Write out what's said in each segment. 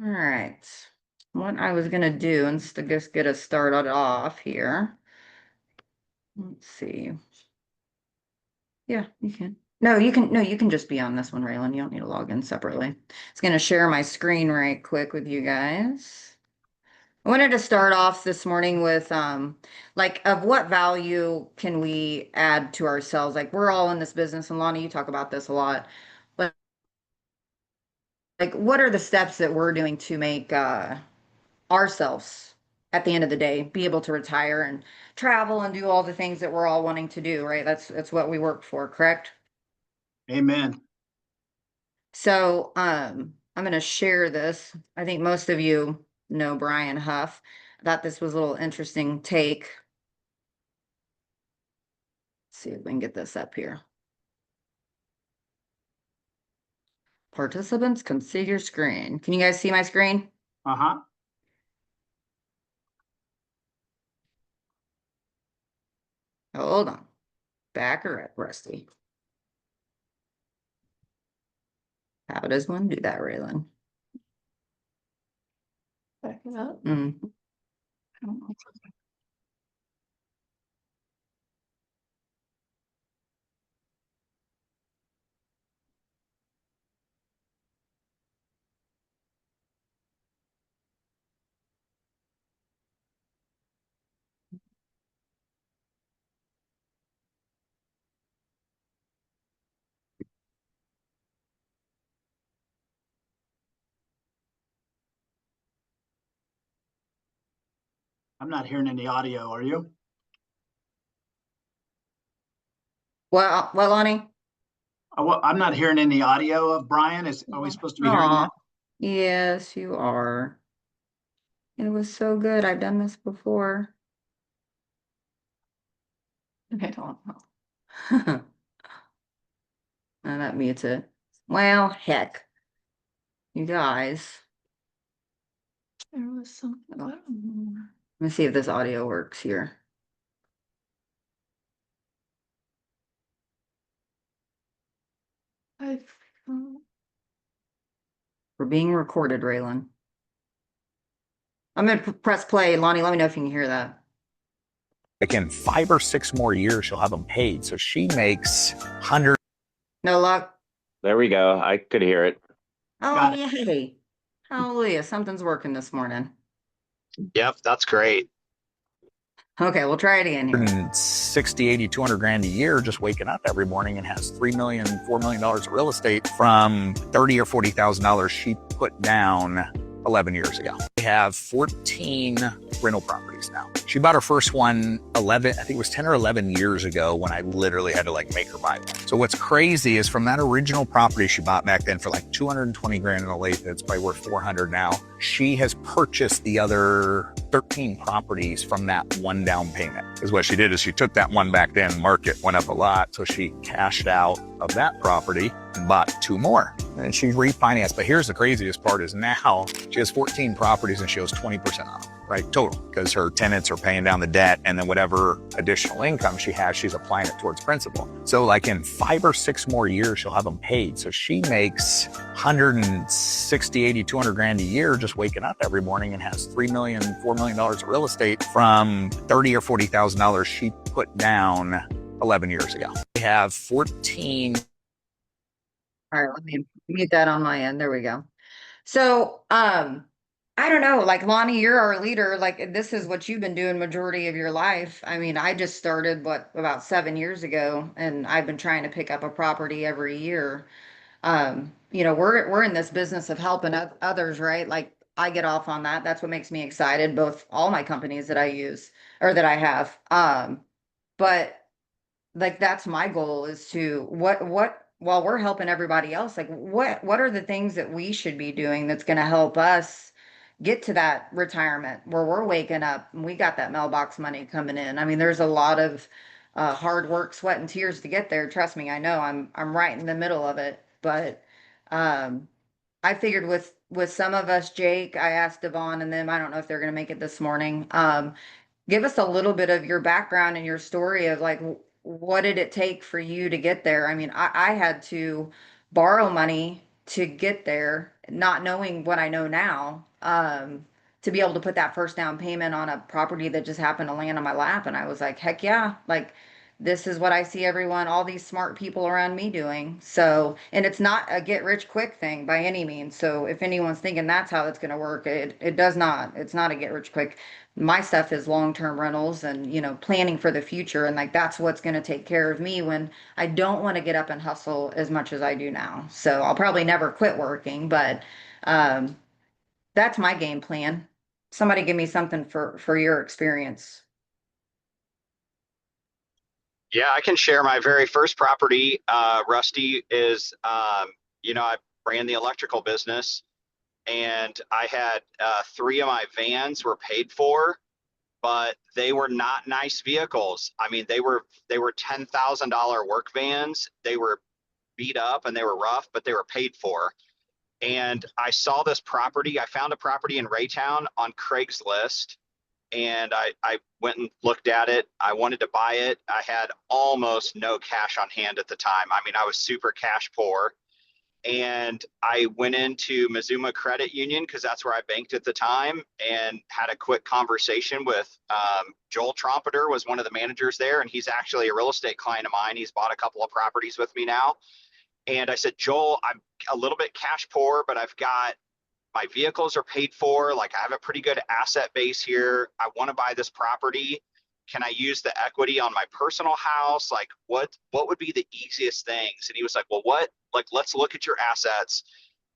All right. What I was gonna do is to just get us started off here. Let's see. Yeah, you can. No, you can. No, you can just be on this one, Raylan. You don't need to log in separately. It's gonna share my screen right quick with you guys. I wanted to start off this morning with like of what value can we add to ourselves? Like we're all in this business, and Lonnie, you talk about this a lot. Like what are the steps that we're doing to make ourselves at the end of the day be able to retire and travel and do all the things that we're all wanting to do, right? That's what we work for, correct? Amen. So I'm going to share this. I think most of you know Brian Huff. I thought this was a little interesting take. Let's see if we can get this up here. Participants can see your screen. Can you guys see my screen? Uh-huh. Hold on. Back or up, Rusty. How does one do that, Raylan? Back it up. I don't know. I'm not hearing any audio, are you? Well, Lonnie? I'm not hearing any audio of Brian. Are we supposed to be hearing Oh, that? yes, you are. It was so good. I've done this before. Okay, don't. And that mutes it. Well, heck, you guys. There was something. Let me see if this audio works here. I We're being recorded, Raylan. I'm gonna press play. Lonnie, let me know if you can hear that. Like in 5 or 6 more years, she'll have them paid. So she makes hundreds. No luck. There we go. I could hear it. Oh, Got it. yay. Hallelujah. Something's working this morning. Yep, that's great. Okay, we'll try it again here. 60, 80, 200 grand a year just waking up every morning and has $3 million, $4 million of real estate from $30,000 or $40,000 she put down 11 years ago. We have 14 rental properties now. She bought her first one 11, I think it was 10 or 11 years ago when I literally had to like make her buy one. So what's crazy is from that original property she bought back then for like 220 grand in Olathe, it's probably worth 400 now. She has purchased the other 13 properties from that one down payment. Is what she did is she took that one back then, market went up a lot. So she cashed out of that property and bought 2 more. And she refinanced. But here's the craziest part is now she has 14 properties and she owes 20% on them, right? Total, because her tenants are paying down the debt and then whatever additional income she has, she's applying it towards principal. So like in 5 or 6 more years, she'll have them paid. So she makes 160, 80, 200 grand a year just waking up every morning and has $3 million, $4 million of real estate from $30,000 or $40,000 she put down 11 years ago. We have 14. All right, let me mute that on my end. There we go. So, I don't know, like Lonnie, you're our leader. Like this is what you've been doing majority of your life. I mean, I just started about 7 years ago, and I've been trying to pick up a property every year. We're in this business of helping others, right? Like I get off on that. That's what makes me excited, both all my companies that I use or that I have. But like that's my goal is to what while we're helping everybody else, like what are the things that we should be doing that's going to help us get to that retirement where we're waking up and we got that mailbox money coming in. I mean, there's a lot of hard work, sweat and tears to get there. Trust me, I know I'm right in the middle of it. But um I figured with some of us, Jake, I asked Devon and them, I don't know if they're going to make it this morning. Give us a little bit of your background and your story of like what did it take for you to get there? I mean, I had to borrow money to get there, not knowing what I know now, to be able to put that first down payment on a property that just happened to land on my lap. And I was like, heck yeah, like this is what I see everyone, all these smart people around me doing. So, and it's not a get rich quick thing by any means. So if anyone's thinking that's how it's going to work, it does not. It's not a get rich quick. My stuff is long-term rentals and, planning for the future. And like, that's what's going to take care of me when I don't want to get up and hustle as much as I do now. So I'll probably never quit working, but, um, that's my game plan. Somebody give me something for your experience. Yeah, I can share my very first property. Rusty is, I ran the electrical business, and I had three of my vans were paid for, but they were not nice vehicles. I mean, they were $10,000 work vans. They were beat up and they were rough, but they were paid for. And I saw this property. I found a property in Raytown on Craigslist, and I went and looked at it. I wanted to buy it. I had almost no cash on hand at the time. I mean, I was super cash poor. And I went into Mazuma Credit Union because that's where I banked at the time, and had a quick conversation with Joel Trompeter, was one of the managers there, and he's actually a real estate client of mine. He's bought a couple of properties with me now. And I said, Joel, I'm a little bit cash poor, but I've got my vehicles are paid for. Like, I have a pretty good asset base here. I want to buy this property. Can I use the equity on my personal house? Like, what would be the easiest things? And he was like, well, let's look at your assets.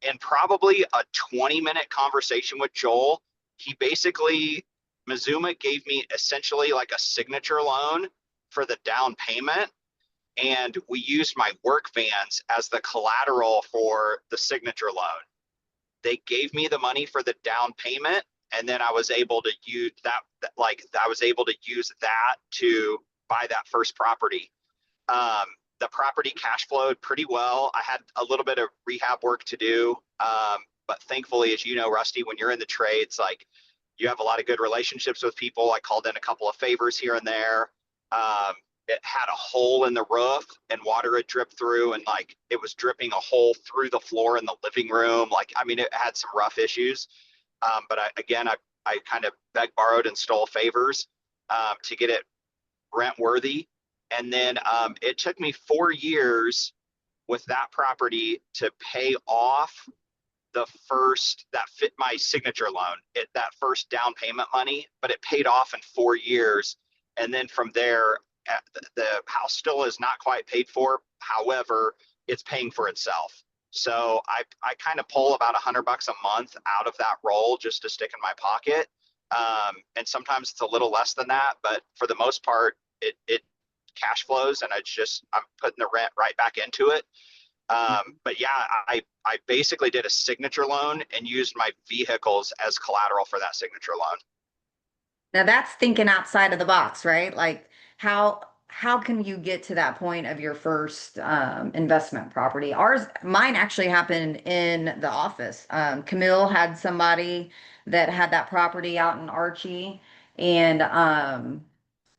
And probably a 20-minute conversation with Joel, he basically, Mazuma gave me essentially like a signature loan for the down payment. And we used my work vans as the collateral for the signature loan. They gave me the money for the down payment, and then I was able to use that, I was able to use that to buy that first property. The property cash flowed pretty well. I had a little bit of rehab work to do, but thankfully, as you know, Rusty, when you're in the trades, like, you have a lot of good relationships with people. I called in a couple of favors here and there. It had a hole in the roof, and water had dripped through, and like it was dripping a hole through the floor in the living room. Like, I mean, it had some rough issues. But I kind of begged, borrowed, and stole favors to get it rent worthy. And then it took me 4 years with that property to pay off the first, that fit my signature loan, that first down payment money, but it paid off in 4 years. And then from there, the house still is not quite paid for. However, it's paying for itself. So I kind of pull about $100 a month out of that roll just to stick in my pocket. And sometimes it's a little less than that, but for the most part, it cash flows, and I'm putting the rent right back into it. But yeah, I basically did a signature loan and used my vehicles as collateral for that signature loan. Now that's thinking outside of the box, right? Like how can you get to that point of your first investment property? Mine actually happened in the office. Camille had somebody that had that property out in Archie, and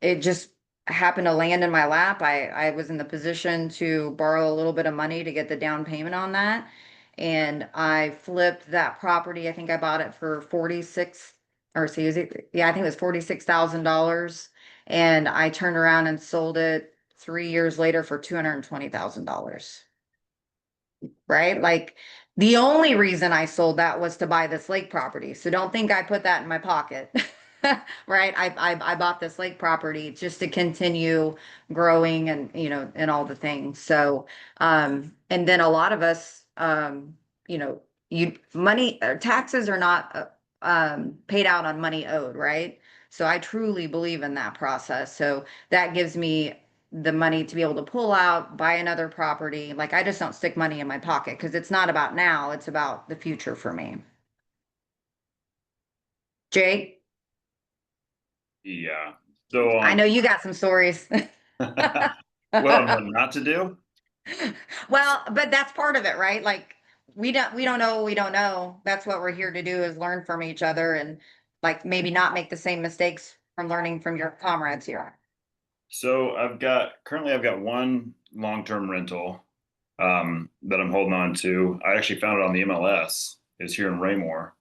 it just happened to land in my lap. I was in the position to borrow a little bit of money to get the down payment on that. And I flipped that property. I think I bought it for 46, or see, yeah, I think it was $46,000. And I turned around and sold it 3 years later for $220,000. Right? Like, the only reason I sold that was to buy this lake property. So don't think I put that in my pocket. Right? I bought this lake property just to continue growing and, and all the things. So, and then a lot of us, money or taxes are not, paid out on money owed, right? So I truly believe in that process. So that gives me the money to be able to pull out, buy another property. Like, I just don't stick money in my pocket because it's not about now, it's about the future for me. Jake, Yeah. So I know you got some stories. what not to do? Well, but that's part of it, right? Like, we don't know what we don't know. That's what we're here to do, is learn from each other, and like maybe not make the same mistakes from learning from your comrades here. So currently I've got one long-term rental. that I'm holding on to. I actually found it on the MLS. It's here in Raymore.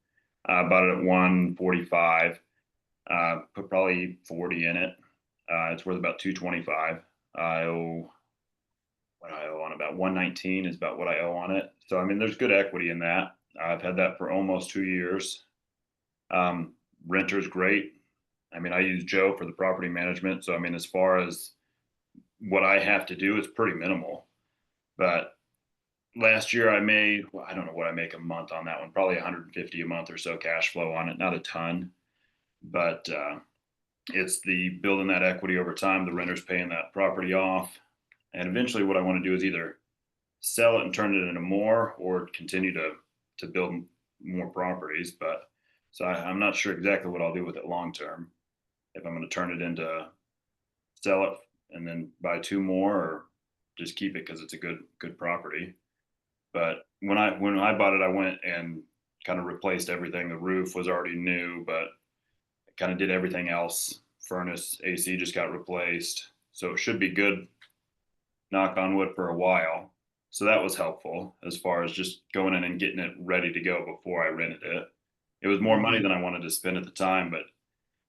I bought it at 145. Put probably 40 in it. It's worth about 225. I owe what I owe on about 119 is about what I owe on it. So I mean, there's good equity in that. I've had that for almost 2 years. Renter's great. I mean, I use Joe for the property management. So I mean, as far as what I have to do, it's pretty minimal. But last year well, I don't know what I make a month on that one, probably 150 a month or so cash flow on it, not a ton, but it's the building that equity over time. The renter's paying that property off, and eventually what I want to do is either sell it and turn it into more or continue to build more properties. But so I'm not sure exactly what I'll do with it long term, if I'm going to turn it into sell it and then buy two more, or just keep it because it's a good property. But when I bought it, I went and kind of replaced everything. The roof was already new, but I kind of did everything else. Furnace, AC just got replaced. So it should be good, knock on wood, for a while. So that was helpful as far as just going in and getting it ready to go before I rented it. It was more money than I wanted to spend at the time, but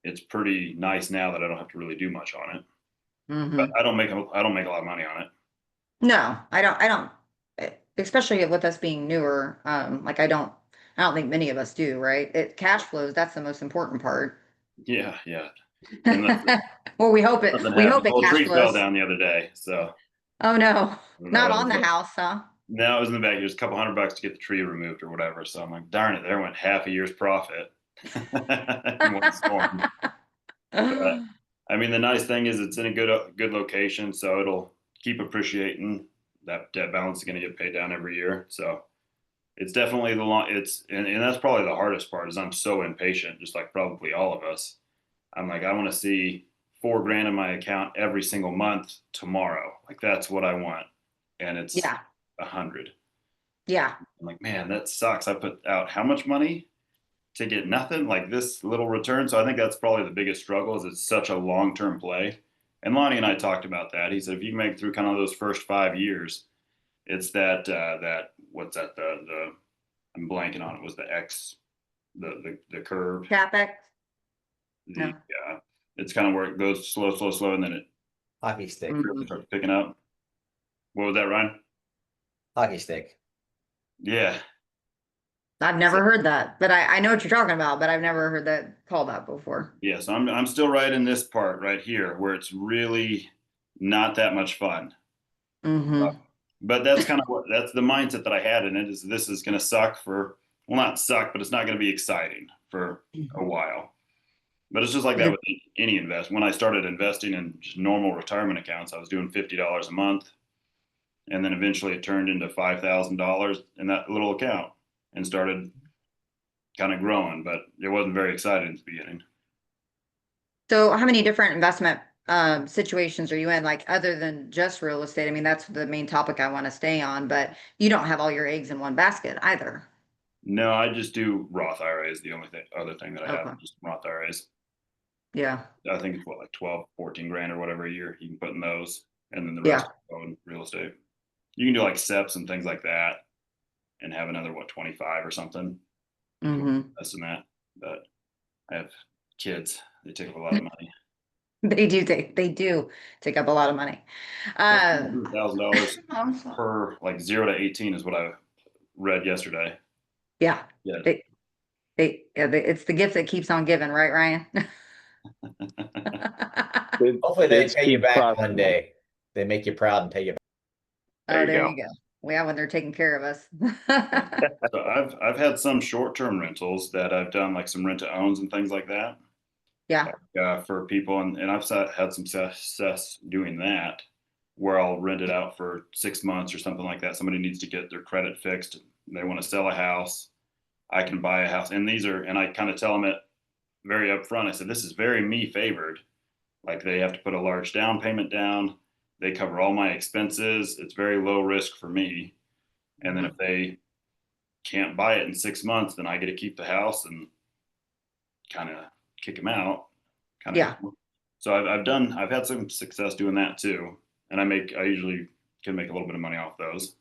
it's pretty nice now that I don't have to really do much on it. But I don't make a lot of money on it. No, I don't, especially with us being newer, like I don't think many of us do, right? Cash flows, that's the most important part. Yeah, yeah. And Well, we hope nothing we happened. hope The it whole cash tree fell flows. down the other day. So Oh no, not that on was the it. house, huh? No, it was in the back. It was a couple $100 to get the tree removed or whatever. So I'm like, darn it, there went half a year's profit in one storm. But I mean, the nice thing is it's in a good location, so it'll keep appreciating. That debt balance is going to get paid down every year. So it's definitely and that's probably the hardest part is I'm so impatient, just like probably all of us. I'm like, I want to see $4,000 in my account every single month tomorrow. Like that's what I want. And it's Yeah, 100. yeah. I'm like, man, that sucks. I put out how much money to get nothing, like this little return. So I think that's probably the biggest struggle is it's such a long-term play. And Lonnie and I talked about that. He said, if you make through kind of those first 5 years, it's what's that? I'm blanking on it. Was the X, the curve, CapEx? the, No. it's kind of where it goes slow, slow, slow. And then it Hockey stick. starts picking up. What was that, Ryan? Hockey stick. Yeah. I've never heard that, but I know what you're talking about, but I've never heard that called that before. Yeah. So I'm still right in this part right here where it's really not that much fun. Mm-hmm. But that's kind of that's the mindset that I had in it is this is going to suck well, not suck, but it's not going to be exciting for a while. But it's just like that with any investment. When I started investing in just normal retirement accounts, I was doing $50 a month. And then eventually it turned into $5,000 in that little account and started kind of growing, but it wasn't very exciting in the beginning. So how many different investment situations are you in, like other than just real estate? I mean, that's the main topic I want to stay on, but you don't have all your eggs in one basket either. No, I just do Roth IRAs. The only other thing that I Okay. have, just Roth IRAs. Yeah. I think it's like 12, 14 grand or whatever a year you can put in those. And then the Yeah. rest on real estate. You can do like SEPs and things like that and have another, 25 or something. Mm-hmm. Less than that. But I have kids. They take up a lot of money. They do take up a lot of money. $1,000 per, like 0 to 18 is what I read yesterday. Yeah. Yeah. It's the gift that keeps on giving, right, Ryan? Hopefully they Kids pay you keep back crossing. one day. They make you proud and pay you back. Oh, There you there go. you go. Yeah, when they're taking care of us. So I've had some short-term rentals that I've done, like some rent-to-owns and things like that. Yeah. For people, and I've had some success doing that, where I'll rent it out for 6 months or something like that. Somebody needs to get their credit fixed. They want to sell a house. I can buy a house, and I kind of tell them it very upfront. I said, this is very me favored. Like they have to put a large down payment down. They cover all my expenses. It's very low risk for me. And then if they can't buy it in 6 months, then I get to keep the house and kind of kick them out. Yeah. So I've had some success doing that too. And I usually can make a little bit of money off those.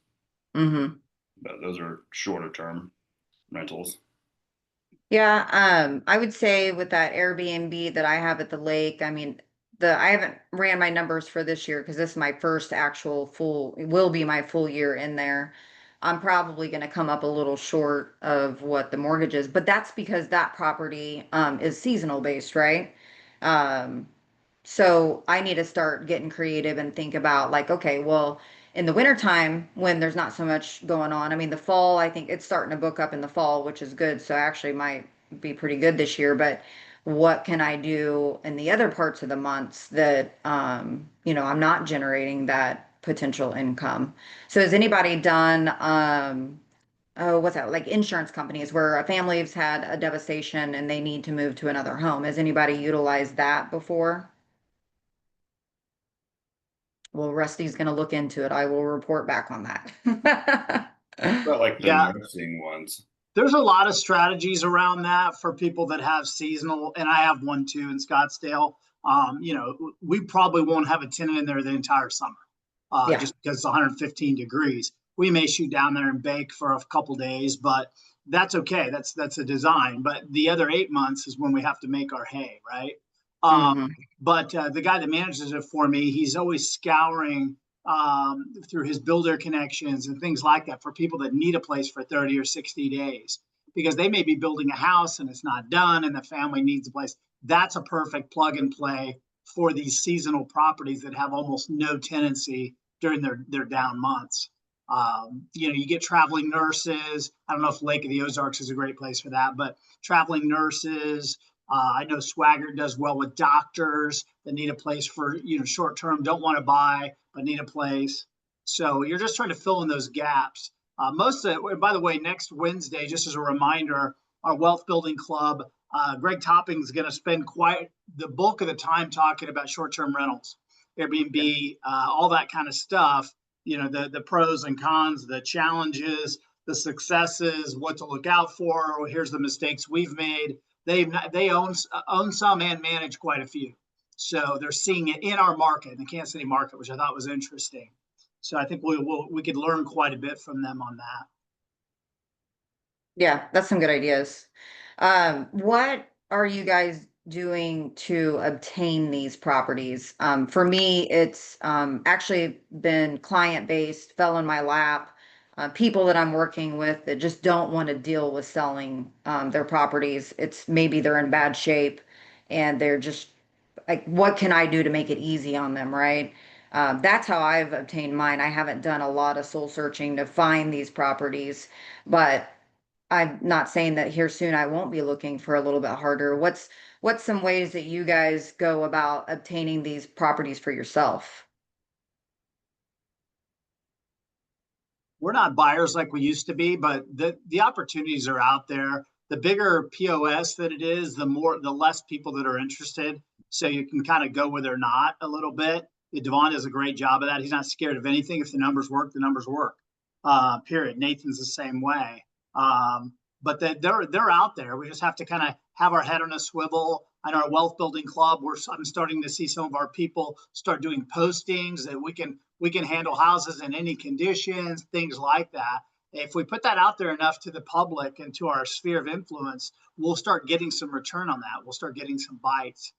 Mm-hmm. but those are shorter term rentals. Yeah, I would say with that Airbnb that I have at the lake, I mean, I haven't ran my numbers for this year because this is my first actual full, it will be my full year in there. I'm probably going to come up a little short of what the mortgage is, but that's because that property is seasonal based, right? Um, so I need to start getting creative and think about like, okay, well, in the wintertime when there's not so much going on, I mean, the fall, I think it's starting to book up in the fall, which is good. So actually might be pretty good this year, but what can I do in the other parts of the months that, I'm not generating that potential income? So has anybody done, oh, what's that? Like insurance companies where a family's had a devastation and they need to move to another home. Has anybody utilized that before? Well, Rusty's going to look into it. I will report back on that. But like the Yeah, nursing ones. there's a lot of strategies around that for people that have seasonal, and I have one too in Scottsdale. We probably won't have a tenant in there the entire summer, Yeah. just because it's 115 degrees. We may shoot down there and bake for a couple days, but that's okay. That's a design. But the other 8 months is when we have to make our hay, right? Um, Hmm. but the guy that manages it for me, he's always scouring through his builder connections and things like that for people that need a place for 30 or 60 days because they may be building a house and it's not done and the family needs a place. That's a perfect plug and play for these seasonal properties that have almost no tenancy during their down months. You get traveling nurses. I don't know if Lake of the Ozarks is a great place for that, but traveling nurses. I know Swagger does well with doctors that need a place for short term, don't want to buy but need a place. So you're just trying to fill in those gaps. Most of it, by the way, next Wednesday, just as a reminder, our wealth building club, Greg Topping is going to spend quite the bulk of the time talking about short term rentals, Airbnb, all that kind of stuff. The pros and cons, the challenges, the successes, what to look out for. Here's the mistakes we've made. They own some and manage quite a few. So they're seeing it in our market, in the Kansas City market, which I thought was interesting. So I think we could learn quite a bit from them on that. Yeah, that's some good ideas. What are you guys doing to obtain these properties? For me, it's actually been client based, fell in my lap. People that I'm working with that just don't want to deal with selling their properties. It's maybe they're in bad shape and they're just like, what can I do to make it easy on them, right? That's how I've obtained mine. I haven't done a lot of soul searching to find these properties, but I'm not saying that here soon I won't be looking for a little bit harder. What's some ways that you guys go about obtaining these properties for yourself? We're not buyers like we used to be, but the opportunities are out there. The bigger POS that it is, the less people that are interested. So you can kind of go where they're not a little bit. Devon does a great job of that. He's not scared of anything. If the numbers work, the numbers work. Period. Nathan's the same way. But they're out there. We just have to kind of have our head on a swivel. In our wealth building club, I'm starting to see some of our people start doing postings that we can handle houses in any conditions, things like that. If we put that out there enough to the public and to our sphere of influence, we'll start getting some return on that. We'll start getting some bites.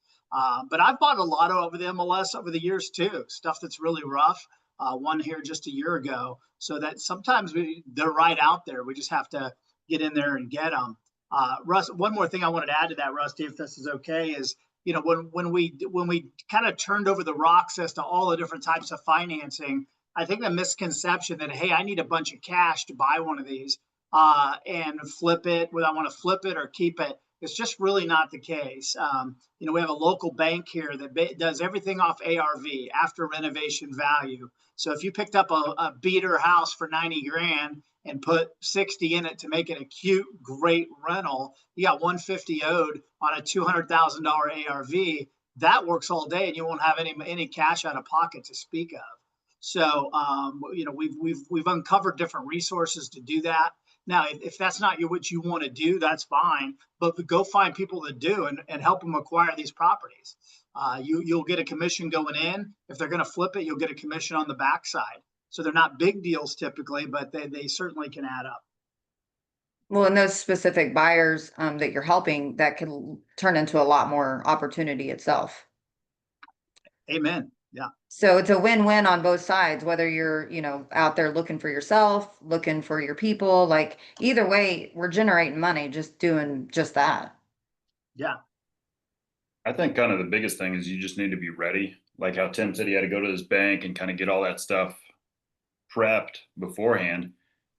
But I've bought a lot over the MLS over the years too, stuff that's really rough. One here just a year ago. So that sometimes they're right out there. We just have to get in there and get them. Russ, one more thing I wanted to add to that, Rusty, if this is okay, is when we kind of turned over the rocks as to all the different types of financing, I think the misconception that hey, I need a bunch of cash to buy one of these and flip it, whether I want to flip it or keep it, it's just really not the case. We have a local bank here that does everything off ARV, after renovation value. So if you picked up a beater house for 90 grand and put 60 in it to make it a cute, great rental, you got 150 owed on a $200,000 ARV. That works all day, and you won't have any cash out of pocket to speak of. So, we've uncovered different resources to do that. Now, if that's not what you want to do, that's fine. But go find people that do and help them acquire these properties. You'll get a commission going in. If they're going to flip it, you'll get a commission on the backside. So they're not big deals typically, but they certainly can add up. Well, and those specific buyers that you're helping, that could turn into a lot more opportunity itself. Amen. Yeah. So it's a win-win on both sides, whether you're, out there looking for yourself, looking for your people, like either way, we're generating money just doing just that. Yeah. I think kind of the biggest thing is you just need to be ready. Like how Tim said he had to go to his bank and kind of get all that stuff prepped beforehand.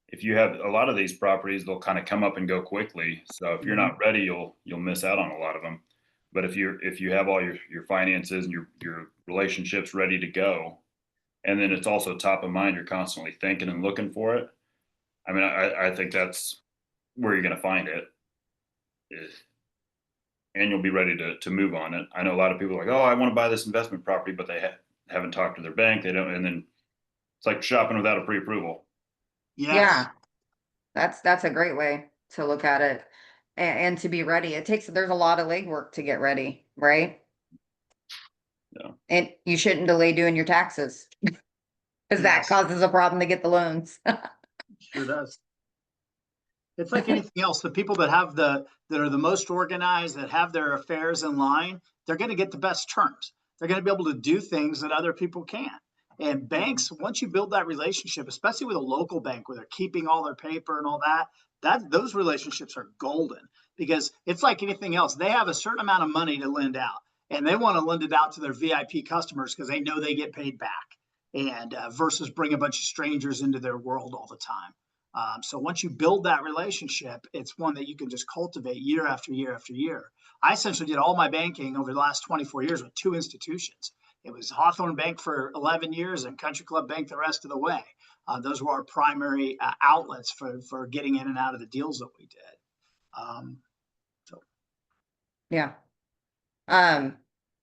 If you have a lot of these properties, they'll kind of come up and go quickly. So if you're not ready, you'll miss out on a lot of them. But if you have all your finances and your relationships ready to go, and then it's also top of mind, you're constantly thinking and looking for it. I mean, I think that's where you're going to find it. And you'll be ready to move on it. I know a lot of people are like, oh, I want to buy this investment property, but they haven't talked to their bank. They don't, and then it's like shopping without a pre-approval. Yes. Yeah, that's a great way to look at it, and to be ready. There's a lot of legwork to get ready, right? Yeah. And you shouldn't delay doing your taxes because that Yes. causes a problem to get the loans. Sure does. It's like anything else. The people that are the most organized, that have their affairs in line, they're going to get the best terms. They're going to be able to do things that other people can't. And banks, once you build that relationship, especially with a local bank where they're keeping all their paper and all that those relationships are golden, because it's like anything else. They have a certain amount of money to lend out, and they want to lend it out to their VIP customers because they know they get paid back, and versus bring a bunch of strangers into their world all the time. So once you build that relationship, it's one that you can just cultivate year after year after year. I essentially did all my banking over the last 24 years with two institutions. It was Hawthorne Bank for 11 years and Country Club Bank the rest of the way. Those were our primary outlets for getting in and out of the deals that we did. Yeah.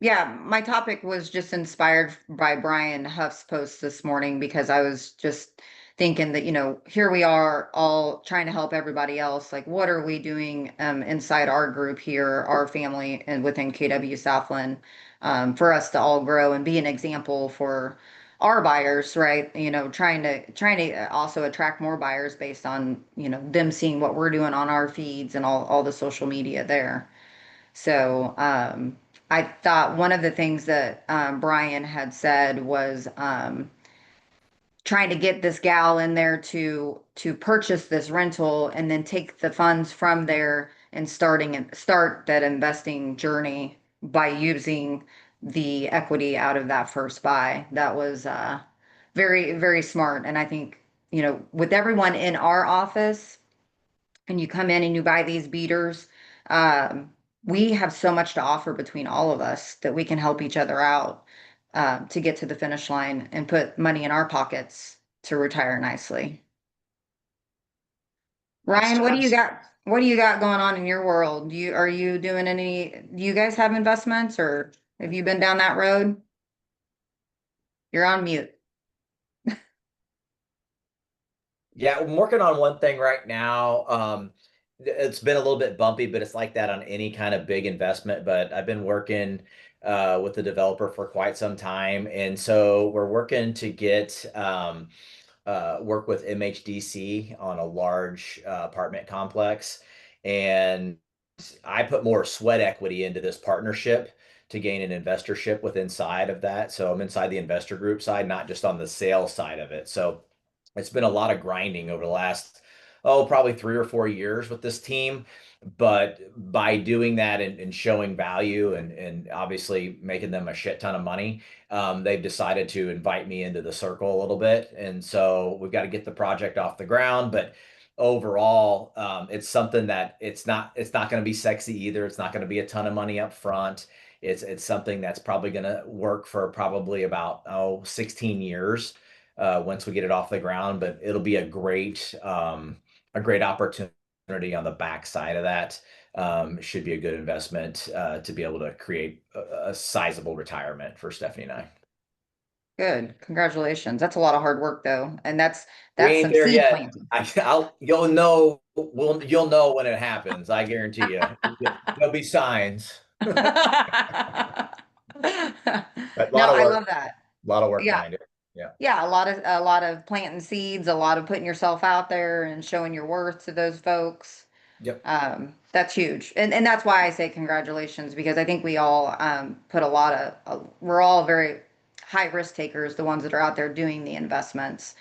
Yeah, my topic was just inspired by Brian Huff's post this morning, because I was just thinking that, here we are all trying to help everybody else. Like, what are we doing inside our group here, our family, and within KW Southland, for us to all grow and be an example for our buyers, right? Trying to also attract more buyers based on, them seeing what we're doing on our feeds and all the social media there. So I thought one of the things that Brian had said was trying to get this gal in there to purchase this rental and then take the funds from there and start that investing journey by using the equity out of that first buy. That was very, very smart. And I think, with everyone in our office, and you come in and you buy these beaters, we have so much to offer between all of us that we can help each other out to get to the finish line and put money in our pockets to retire nicely. Ryan, what do you got? What do you got going on in your world? Do you guys have investments, or have you been down that road? You're on mute. Yeah, I'm working on one thing right now. It's been a little bit bumpy, but it's like that on any kind of big investment. But I've been working with the developer for quite some time, and so we're working to get work with MHDC on a large apartment complex, and I put more sweat equity into this partnership to gain an investorship with inside of that. So I'm inside the investor group side, not just on the sales side of it. So it's been a lot of grinding over the last, probably 3 or 4 years with this team. But by doing that and showing value and obviously making them a shit ton of money, they've decided to invite me into the circle a little bit. And so we've got to get the project off the ground. But overall, it's something that it's not going to be sexy either. It's not going to be a ton of money up front. It's something that's probably going to work for probably about 16 years once we get it off the ground. But it'll be a great opportunity on the backside of that. Should be a good investment to be able to create a sizable retirement for Stephanie and I. Good. Congratulations. That's a lot of hard work though. And that's We that's ain't some there seed yet. planting. You'll know. You'll know when it happens. I guarantee you. There'll be signs. No, But a lot of I work. love that. A lot of work Yeah. behind it. Yeah, a lot of planting seeds, a lot of putting yourself out there and showing your worth to those folks. Yep. That's huge. And that's why I say congratulations, because I think we all put a lot of we're all very high risk takers, the ones that are out there doing the investments.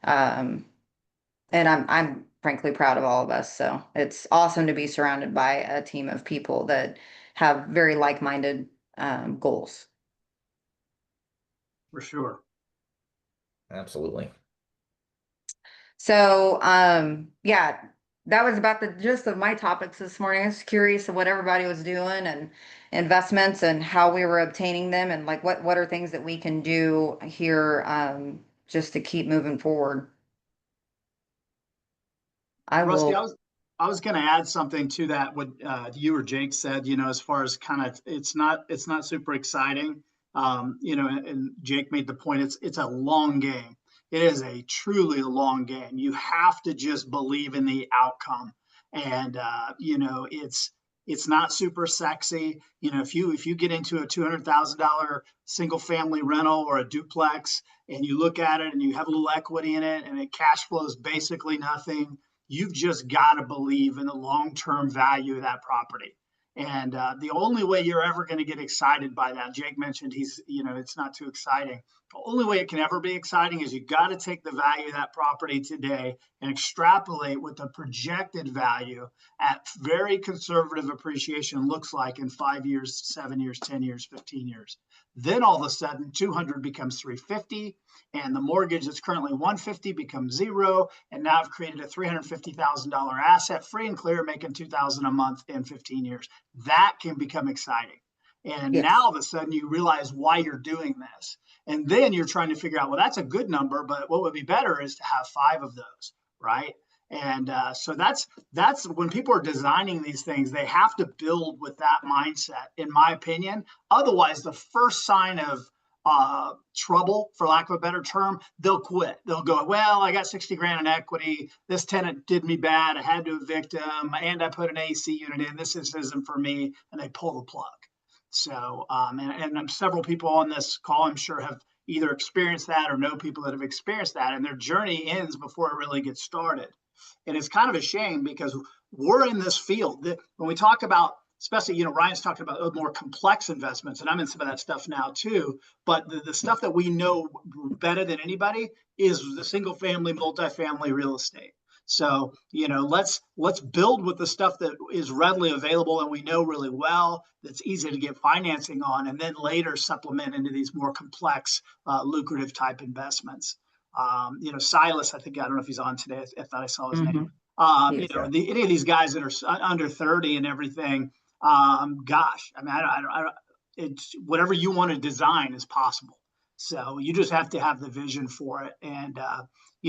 Um, and I'm frankly proud of all of us. So it's awesome to be surrounded by a team of people that have very like-minded goals. For sure. Absolutely. So, yeah, that was about the gist of my topics this morning. I was curious of what everybody was doing and investments and how we were obtaining them and like what are things that we can do here just to keep moving forward. I Rusty, will. I was going to add something to that. What you or Jake said, as far as kind of, it's not super exciting. And Jake made the point. It's a long game. It is a truly a long game. You have to just believe in the outcome, and it's not super sexy. If you get into a $200,000 single family rental or a duplex, and you look at it and you have a little equity in it, and it cash flows basically nothing, you've just got to believe in the long-term value of that property. And the only way you're ever going to get excited by that, Jake mentioned it's not too exciting. The only way it can ever be exciting is you got to take the value of that property today and extrapolate what the projected value at very conservative appreciation looks like in 5 years, 7 years, 10 years, 15 years. Then all of a sudden, 200 becomes 350, and the mortgage that's currently 150 becomes zero. And now I've created a $350,000 asset free and clear, making 2,000 a month in 15 years. That can become exciting. And now Yes. all of a sudden you realize why you're doing this. And then you're trying to figure out, well, that's a good number, but what would be better is to have 5 of those, right? And so that's when people are designing these things, they have to build with that mindset, in my opinion. Otherwise, the first sign of trouble, for lack of a better term, they'll quit. They'll go, well, I got 60 grand in equity. This tenant did me bad. I had to evict him, and I put an AC unit in. This isn't for me, and they pull the plug. So, and several people on this call, I'm sure, have either experienced that or know people that have experienced that, and their journey ends before it really gets started. And it's kind of a shame because we're in this field that when we talk about, especially, Ryan's talking about more complex investments, and I'm in some of that stuff now too. But the stuff that we know better than anybody is the single family, multifamily real estate. So, let's build with the stuff that is readily available and we know really well, that's easy to get financing on, and then later supplement into these more complex, lucrative type investments. Silas, I think, I don't know if he's on today. I thought I saw his name. Mm-hmm. Yes. Any of these guys that are under 30 and everything, gosh, I mean, it's whatever you want to design is possible. So you just have to have the vision for it. And,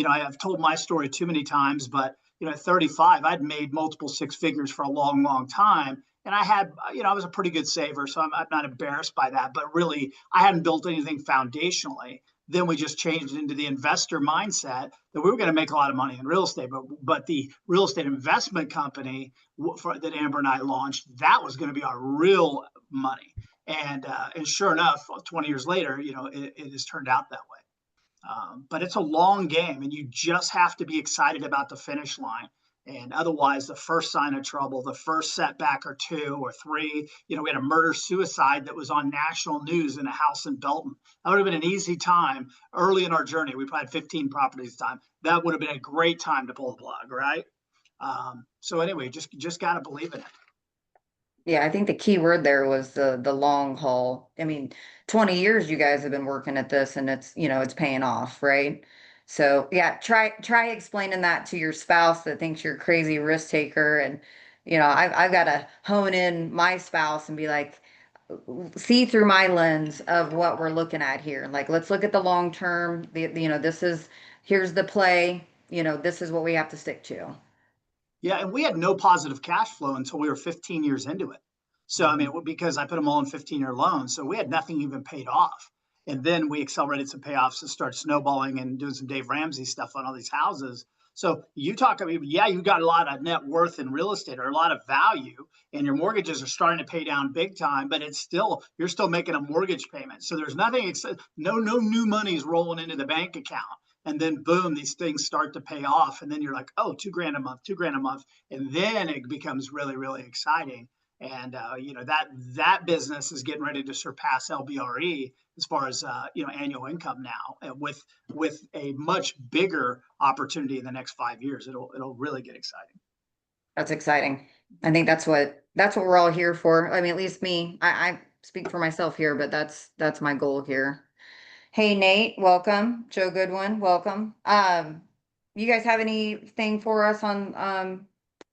I've told my story too many times, but, at 35, I'd made multiple 6 figures for a long, long time. And I had, I was a pretty good saver, so I'm not embarrassed by that. But really, I hadn't built anything foundationally. Then we just changed into the investor mindset that we were going to make a lot of money in real estate, but the real estate investment company that Amber and I launched, that was going to be our real money. And sure enough, 20 years later, it has turned out that way. But it's a long game, and you just have to be excited about the finish line. And otherwise, the first sign of trouble, the first setback or 2 or 3, we had a murder suicide that was on national news in a house in Belton. That would have been an easy time early in our journey. We probably had 15 properties at the time. That would have been a great time to pull the plug, right? So anyway, just got to believe in it. Yeah, I think the key word there was the long haul. I mean, 20 years you guys have been working at this and it's paying off, right? So yeah, try explaining that to your spouse that thinks you're a crazy risk taker. And I've got to hone in my spouse and be like, see through my lens of what we're looking at here. Like, let's look at the long term. Here's the play, this is what we have to stick to. Yeah, and we had no positive cash flow until we were 15 years into it. So, I mean, because I put them all in 15-year loans, so we had nothing even paid off. And then we accelerated some payoffs to start snowballing and doing some Dave Ramsey stuff on all these houses. So you talk, I mean, yeah, you got a lot of net worth in real estate or a lot of value, and your mortgages are starting to pay down big time, but it's still, you're still making a mortgage payment. So there's nothing, no new money is rolling into the bank account. And then boom, these things start to pay off. And then you're like, oh, 2 grand a month, 2 grand a month. And then it becomes really, really exciting. And that business is getting ready to surpass LBRE as far as annual income now, and with a much bigger opportunity in the next 5 years. It'll really get exciting. That's exciting. I think that's what we're all here for. I mean, at least me. I speak for myself here, but that's my goal here. Hey Nate, welcome. Joe Goodwin, welcome. You guys have anything for us on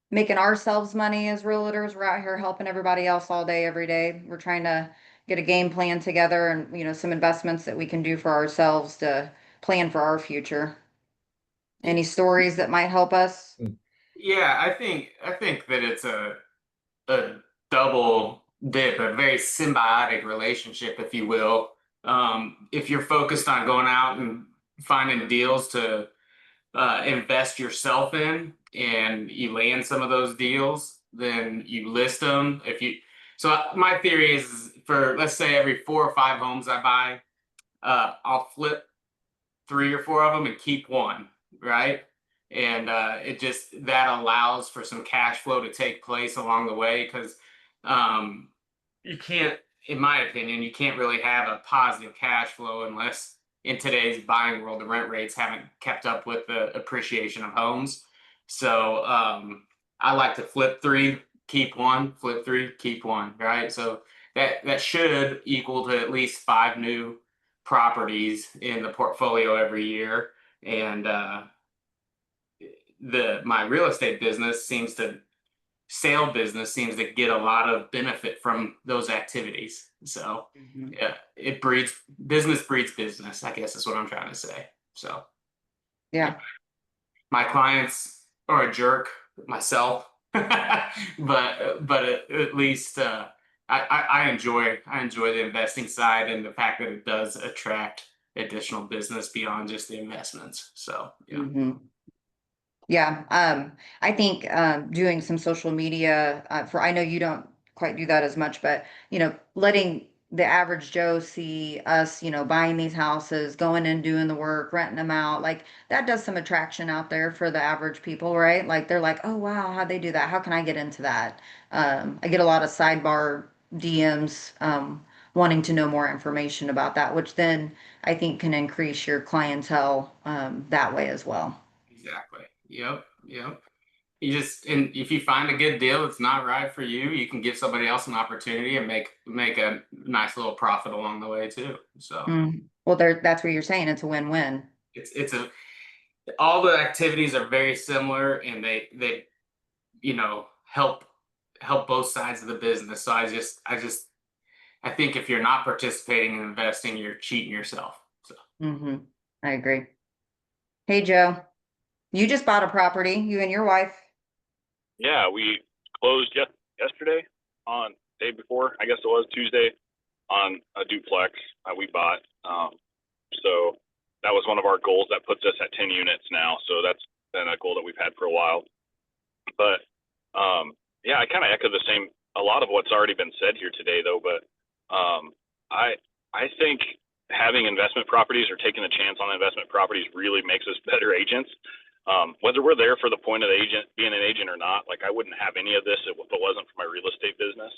making ourselves money as realtors? We're out here helping everybody else all day, every day. We're trying to get a game plan together and some investments that we can do for ourselves to plan for our future. Any stories that might help us? Yeah, I think that it's a double dip, a very symbiotic relationship, if you will. If you're focused on going out and finding deals to invest yourself in, and you land some of those deals, then you list them. My theory is, for let's say every 4 or 5 homes I buy, I'll flip 3 or 4 of them and keep one, right? And that allows for some cash flow to take place along the way, because you can't, in my opinion, you can't really have a positive cash flow unless, in today's buying world, the rent rates haven't kept up with the appreciation of homes. So I like to flip 3, keep 1, flip 3, keep 1, right? So that should equal to at least 5 new properties in the portfolio every year. And my real estate business sale business seems to get a lot of benefit from those activities. So yeah, business breeds business, I guess is what I'm trying to say. So Yeah. my clients are a jerk, myself, but at least I enjoy the investing side, and the fact that it does attract additional business beyond just the investments. So yeah. Mhm. Yeah, I think doing some social media I know you don't quite do that as much, but letting the average Joe see us, buying these houses, going and doing the work, renting them out, like that does some attraction out there for the average people, right? Like they're like, oh wow, how'd they do that? How can I get into that? I get a lot of sidebar DMs wanting to know more information about that, which then I think can increase your clientele that way as well. Exactly. Yep. And if you find a good deal that's not right for you, you can give somebody else an opportunity and make a nice little profit along the way too. So Well, that's where you're saying it's a win-win. it's all the activities are very similar, and they help both sides of the business. So I think if you're not participating in investing, you're cheating yourself. So I agree. Hey, Joe, you just bought a property, you and your wife. Yeah, we closed yesterday, on day before, I guess it was Tuesday, on a duplex we bought. So that was one of our goals. That puts us at 10 units now. So that's been a goal that we've had for a while. But yeah, I kind of echo a lot of what's already been said here today, though. But I think having investment properties, or taking a chance on investment properties, really makes us better agents. Whether we're there for the point of being an agent or not, like I wouldn't have any of this if it wasn't for my real estate business.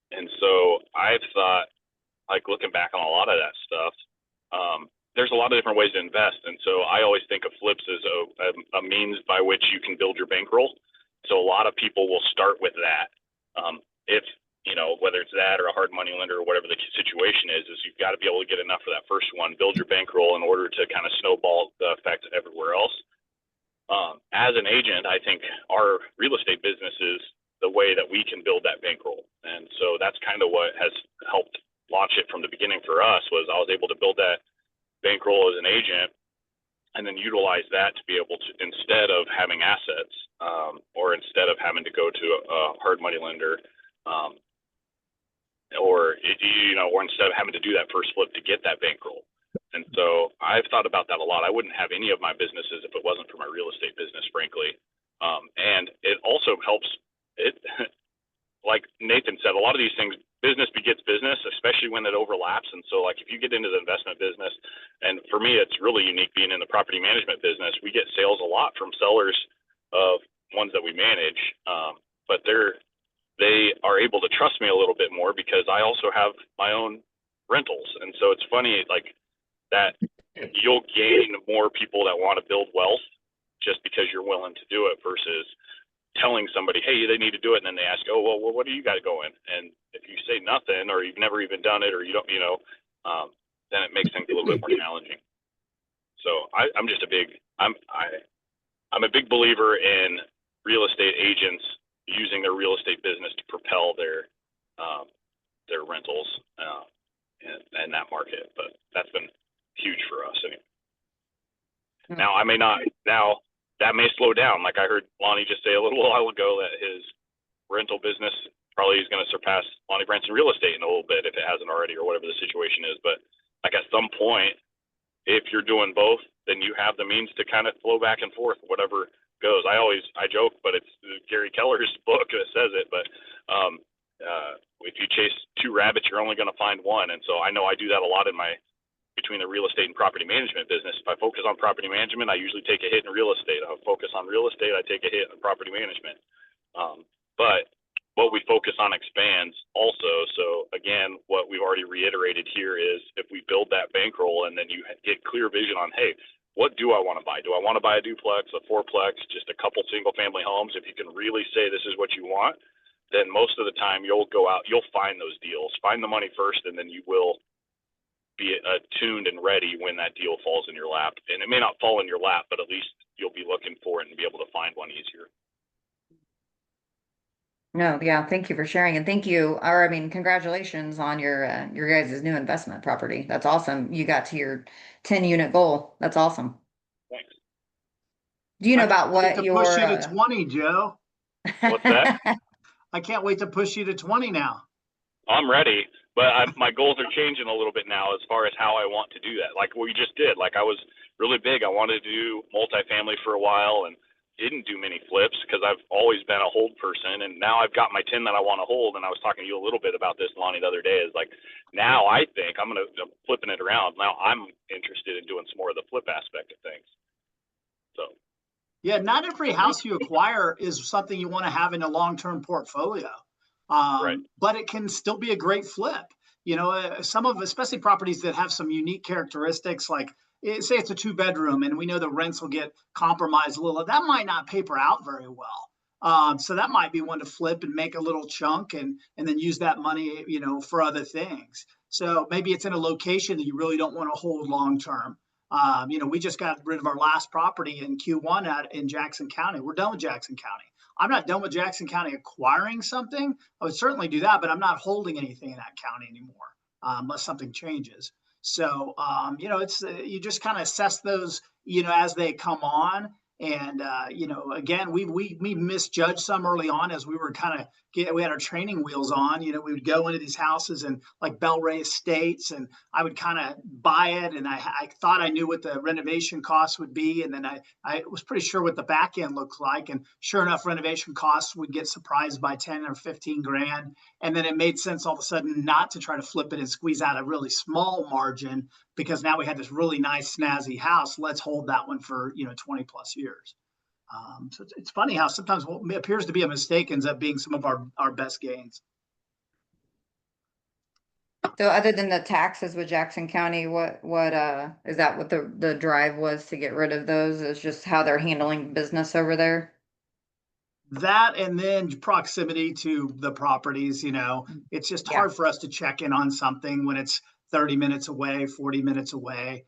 And so I've thought, like looking back on a lot of that stuff, there's a lot of different ways to invest. And so I always think of flips as a means by which you can build your bankroll. So a lot of people will start with that. If, whether it's that or a hard money lender or whatever the situation is you've got to be able to get enough for that first one, build your bankroll in order to kind of snowball the effect everywhere else. As an agent, I think our real estate business is the way that we can build that bankroll. And so that's kind of what has helped launch it from the beginning for us. Was I was able to build that bankroll as an agent, and then utilize that to be able to, instead of having assets, or instead of having to go to a hard money lender, or instead of having to do that first flip to get that bankroll. And so I've thought about that a lot. I wouldn't have any of my businesses if it wasn't for my real estate business, frankly. And it also helps it, like Nathan said, a lot of these things, business begets business, especially when it overlaps. And so like, if you get into the investment business, and for me, it's really unique being in the property management business, we get sales a lot from sellers of ones that we manage. But they are able to trust me a little bit more because I also have my own rentals. And so it's funny, like that you'll gain more people that want to build wealth just because you're willing to do it versus telling somebody, hey, they need to do it. And then they ask, oh, well, what do you got going? And if you say nothing, or you've never even done it, or you don't, then it makes things a little bit more challenging. So I'm just I'm a big believer in real estate agents using their real estate business to propel their rentals in that market. But that's been huge for us. Anyway. Now that may slow down. Like I heard Lonnie just say a little while ago that his rental business probably is going to surpass Lonnie Branson real estate in a little bit if it hasn't already, or whatever the situation is. But like at some point, if you're doing both, then you have the means to kind of flow back and forth, whatever goes. I joke, but it's Gary Keller's book that says it. But if you chase two rabbits, you're only going to find one. And so I know I do that a lot between the real estate and property management business. If I focus on property management, I usually take a hit in real estate. If I focus on real estate, I take a hit in property management. But what we focus on expands also. So again, what we've already reiterated here is if we build that bankroll and then you get clear vision on, hey, what do I want to buy? Do I want to buy a duplex, a fourplex, just a couple single family homes? If you can really say this is what you want, then most of the time you'll go out, you'll find those deals, find the money first, and then you will be tuned and ready when that deal falls in your lap. And it may not fall in your lap, but at least you'll be looking for it and be able to find one easier. No, yeah, thank you for sharing, and thank you, or I mean, congratulations on your guys' new investment property. That's awesome. You got to your 10-unit goal. That's awesome. Thanks. Do you know about what to your push you to 20, Joe? What's that? I can't wait to push you to 20 now. I'm ready, but my goals are changing a little bit now as far as how I want to do that. Like what we just did, like I was really big. I wanted to do multifamily for a while and didn't do many flips because I've always been a hold person. And now I've got my 10 that I want to hold. And I was talking to you a little bit about this, Lonnie, the other day. Is like, now I think I'm flipping it around. Now I'm interested in doing some more of the flip aspect of things. So. Yeah, not every house you acquire is something you want to have in a long-term portfolio. Right. But it can still be a great flip. Some of, especially properties that have some unique characteristics, like say it's a 2-bedroom and we know the rents will get compromised a little, that might not paper out very well. So that might be one to flip and make a little chunk and then use that money, for other things. So maybe it's in a location that you really don't want to hold long-term. We just got rid of our last property in Q1 in Jackson County. We're done with Jackson County. I'm not done with Jackson County acquiring something. I would certainly do that, but I'm not holding anything in that county anymore unless something changes. So, it's you just kind of assess those, as they come on. And, again, we misjudged some early on as we were we had our training wheels on. We would go into these houses and like Belray Estates, and I would kind of buy it. And I thought I knew what the renovation costs would be. And then I was pretty sure what the back end looked like. And sure enough, renovation costs would get surprised by 10 or 15 grand. And then it made sense all of a sudden not to try to flip it and squeeze out a really small margin, because now we had this really nice snazzy house. Let's hold that one for 20 plus years. So it's funny how sometimes what appears to be a mistake ends up being some of our best gains. So other than the taxes with Jackson County, what is that what the drive was to get rid of those? Is just how they're handling business over there? That, and then proximity to the properties, it's just hard for us to check in on something when it's 30 minutes away, 40 minutes away.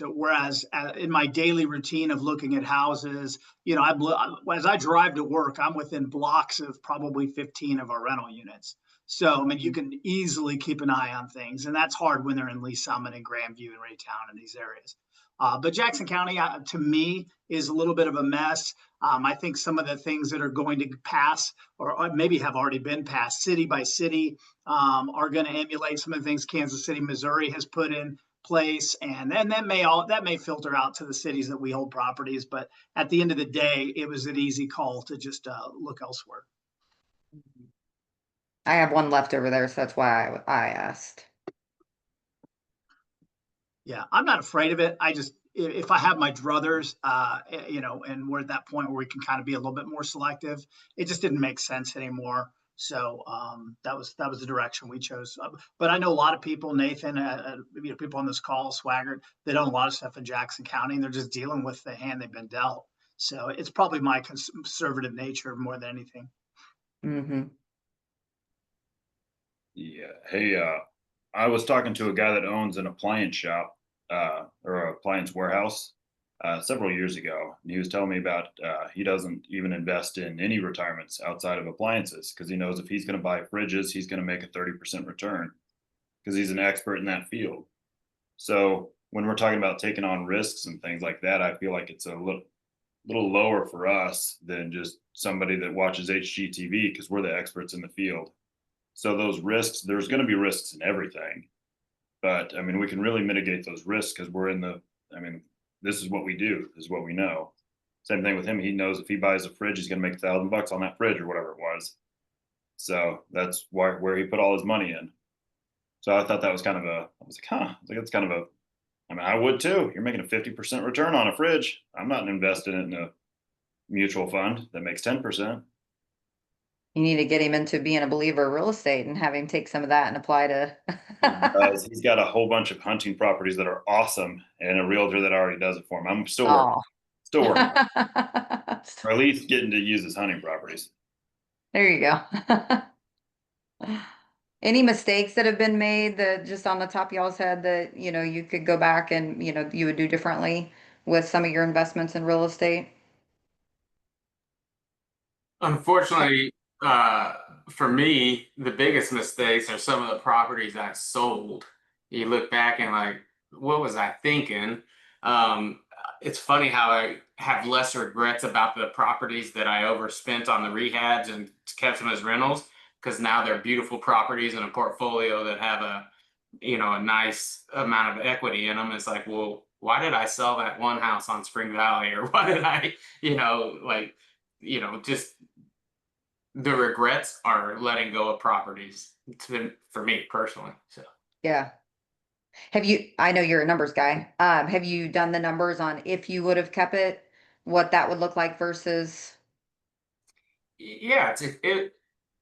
Whereas in my daily routine of looking at houses, as I drive to work, I'm within blocks of probably 15 of our rental units. So, I mean, you can easily keep an eye on things, and that's hard when they're in Lee Summit and Grandview and Raytown and these areas. But Jackson County, to me, is a little bit of a mess. I think some of the things that are going to pass, or maybe have already been passed, city by city, are going to emulate some of the things Kansas City, Missouri has put in place, and then that may filter out to the cities that we hold properties. But at the end of the day, it was an easy call to just look elsewhere. I have one left over there, so that's why I asked. Yeah, I'm not afraid of it. I just, if I have my druthers, and we're at that point where we can kind of be a little bit more selective, it just didn't make sense anymore. So that was the direction we chose. But I know a lot of people, Nathan, people on this call, Swaggart, they own a lot of stuff in Jackson County, and they're just dealing with the hand they've been dealt. So it's probably my conservative nature more than anything. Mm-hmm. Yeah. Hey, I was talking to a guy that owns an appliance shop, or an appliance warehouse, several years ago. And he was telling me about he doesn't even invest in any retirements outside of appliances because he knows if he's going to buy fridges, he's going to make a 30% return because he's an expert in that field. So when we're talking about taking on risks and things like that, I feel like it's a little lower for us than just somebody that watches HGTV because we're the experts in the field. So those risks, there's going to be risks in everything. But I mean, we can really mitigate those risks because this is what we do. This is what we know. Same thing with him. He knows if he buys a fridge, he's going to make $1,000 on that fridge or whatever it was. So that's where he put all his money in. So I thought that was kind of I was like, it's kind of I would too. You're making a 50% return on a fridge. I'm not investing it in a mutual fund that makes 10%. You need to get him into being a believer of real estate and have him take some of that and apply to. He's got a whole bunch of hunting properties that are awesome and a realtor that already does it for him. I'm still working, or at least getting to use his hunting properties. There you go. Any mistakes that have been made that just on the top of y'all's head that, you could go back and, you would do differently with some of your investments in real estate? Unfortunately, for me, the biggest mistakes are some of the properties I sold. You look back and like, what was I thinking? It's funny how I have less regrets about the properties that I overspent on the rehabs and kept them as rentals because now they're beautiful properties in a portfolio that have a nice amount of equity in them. It's like, well, why did I sell that one house on Spring Valley, or why did I, just the regrets are letting go of properties for me personally. So Yeah. I know you're a numbers guy. Have you done the numbers on if you would have kept it, what that would look like versus? yeah,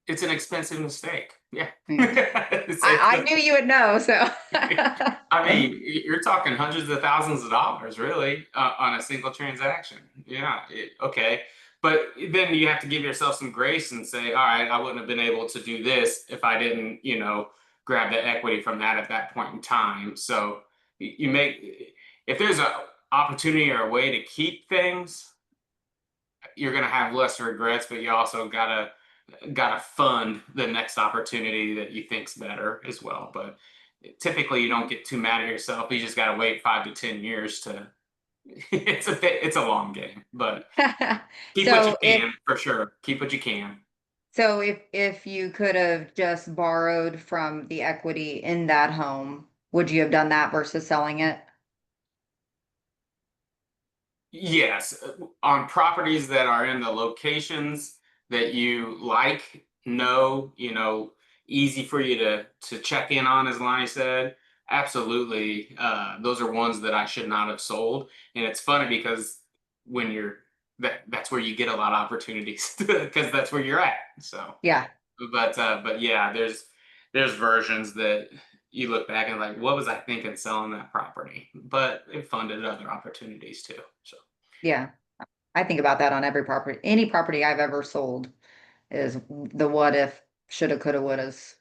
it's an expensive mistake. Yeah. I knew you would know, so. I mean, you're talking hundreds of thousands of dollars, really, on a single transaction. Yeah, okay. But then you have to give yourself some grace and say, all right, I wouldn't have been able to do this if I didn't, grab the equity from that at that point in time. So if there's an opportunity or a way to keep things, you're going to have less regrets, but you also gotta fund the next opportunity that you think's better as well. But typically you don't get too mad at yourself. You just got to wait 5 to 10 years to it's a long game, but keep what you can. For sure, keep what you can. So if you could have just borrowed from the equity in that home, would you have done that versus selling it? Yes, on properties that are in the locations that you like, easy for you to check in on, as Lonnie said. Absolutely, those are ones that I should not have sold. And it's funny because when that's where you get a lot of opportunities because that's where you're at. So Yeah. but yeah, there's versions that you look back and like, what was I thinking selling that property? But it funded other opportunities too. So Yeah. I think about that on every property. Any property I've ever sold is the what if, shoulda, coulda, wouldas.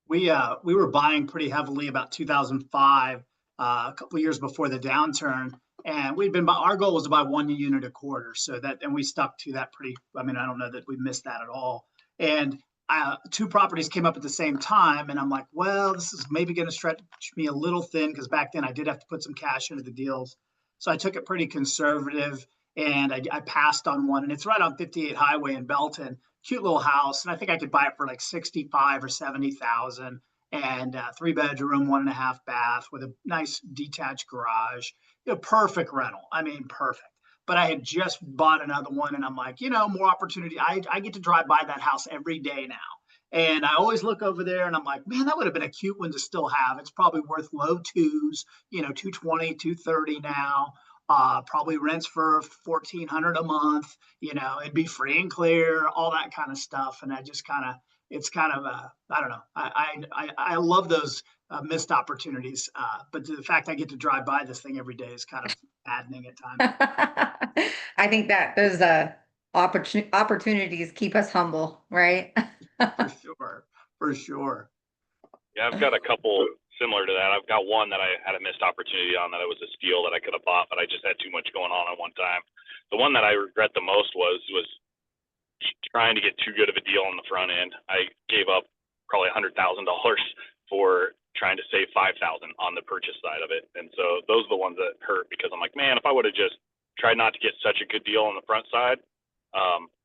We were buying pretty heavily about 2005, a couple of years before the downturn, and our goal was to buy 1 unit a quarter. So and we stuck to that pretty. I mean, I don't know that we missed that at all. And two properties came up at the same time, and I'm like, well, this is maybe going to stretch me a little thin because back then I did have to put some cash into the deals. So I took it pretty conservative, and I passed on one, and it's right on 58 Highway in Belton. Cute little house, and I think I could buy it for like 65 or 70,000, and 3 bedroom, 1.5 bath with a nice detached garage. Perfect rental. I mean, perfect. But I had just bought another one, and I'm like, more opportunity. I get to drive by that house every day now. And I always look over there and I'm like, man, that would have been a cute one to still have. It's probably worth low twos, 220, 230 now. Probably rents for 1,400 a month. It'd be free and clear, all that kind of stuff. And I just it's kind of I don't know. I love those missed opportunities. But the fact I get to drive by this thing every day is kind of maddening at times. I think that those opportunities keep us humble, right? For sure. For sure. Yeah, I've got a couple similar to that. I've got one that I had a missed opportunity on that it was a steal that I could have bought, but I just had too much going on at one time. The one that I regret the most was trying to get too good of a deal on the front end. I gave up probably $100,000 for trying to save 5,000 on the purchase side of it. And so those are the ones that hurt because I'm like, man, if I would have just tried not to get such a good deal on the front side,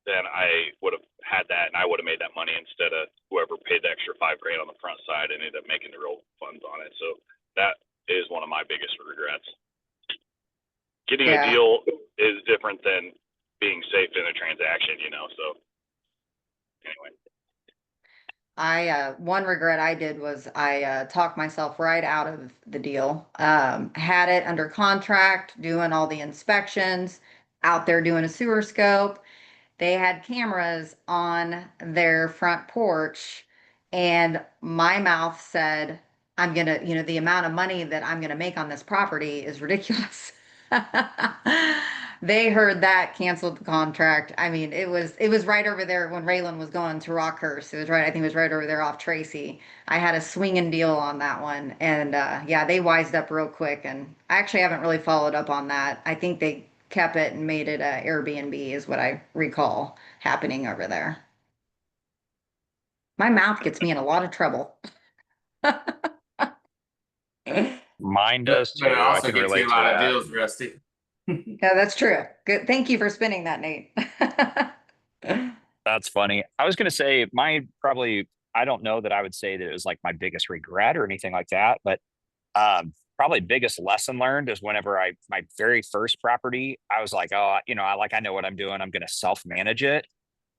then I would have had that and I would have made that money instead of whoever paid the extra $5,000 on the front side and ended up making the real funds on it. So that is one of my biggest regrets. Getting a deal is different than being safe in a transaction, so anyway. One regret I did was I talked myself right out of the deal. Had it under contract, doing all the inspections, out there doing a sewer scope. They had cameras on their front porch, and my mouth said, I'm gonna, the amount of money that I'm gonna make on this property is ridiculous. They heard that, canceled the contract. I mean, it was right over there when Raylan was going to Rockhurst. It was right, I think it was right over there off Tracy. I had a swinging deal on that one, and yeah, they wised up real quick. And I actually haven't really followed up on that. I think they kept it and made it a Airbnb, is what I recall happening over there. My mouth gets me in a lot of trouble. Mine does too. But it I also can gets you relate a to lot of that. deals, Rusty. Yeah, that's true. Good. Thank you for spinning that, Nate. That's funny. I was going to say I don't know that I would say that it was like my biggest regret or anything like that, but probably biggest lesson learned is whenever my very first property, I was like, oh, I know what I'm doing. I'm going to self-manage it.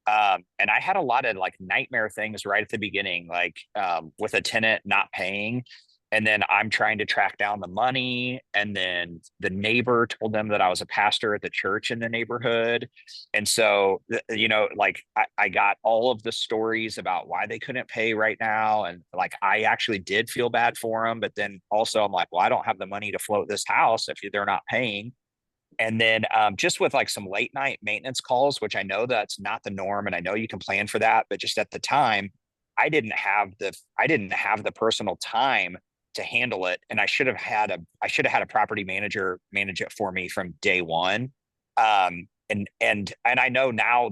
And I had a lot of like nightmare things right at the beginning, like with a tenant not paying. And then I'm trying to track down the money. And then the neighbor told them that I was a pastor at the church in the neighborhood. And so, like I got all of the stories about why they couldn't pay right now. And like, I actually did feel bad for them. But then also I'm like, well, I don't have the money to float this house if they're not paying. And then just with like some late night maintenance calls, which I know that's not the norm, and I know you can plan for that, but just at the time, I didn't have the personal time to handle it, and I should have had a property manager manage it for me from day one. And I know now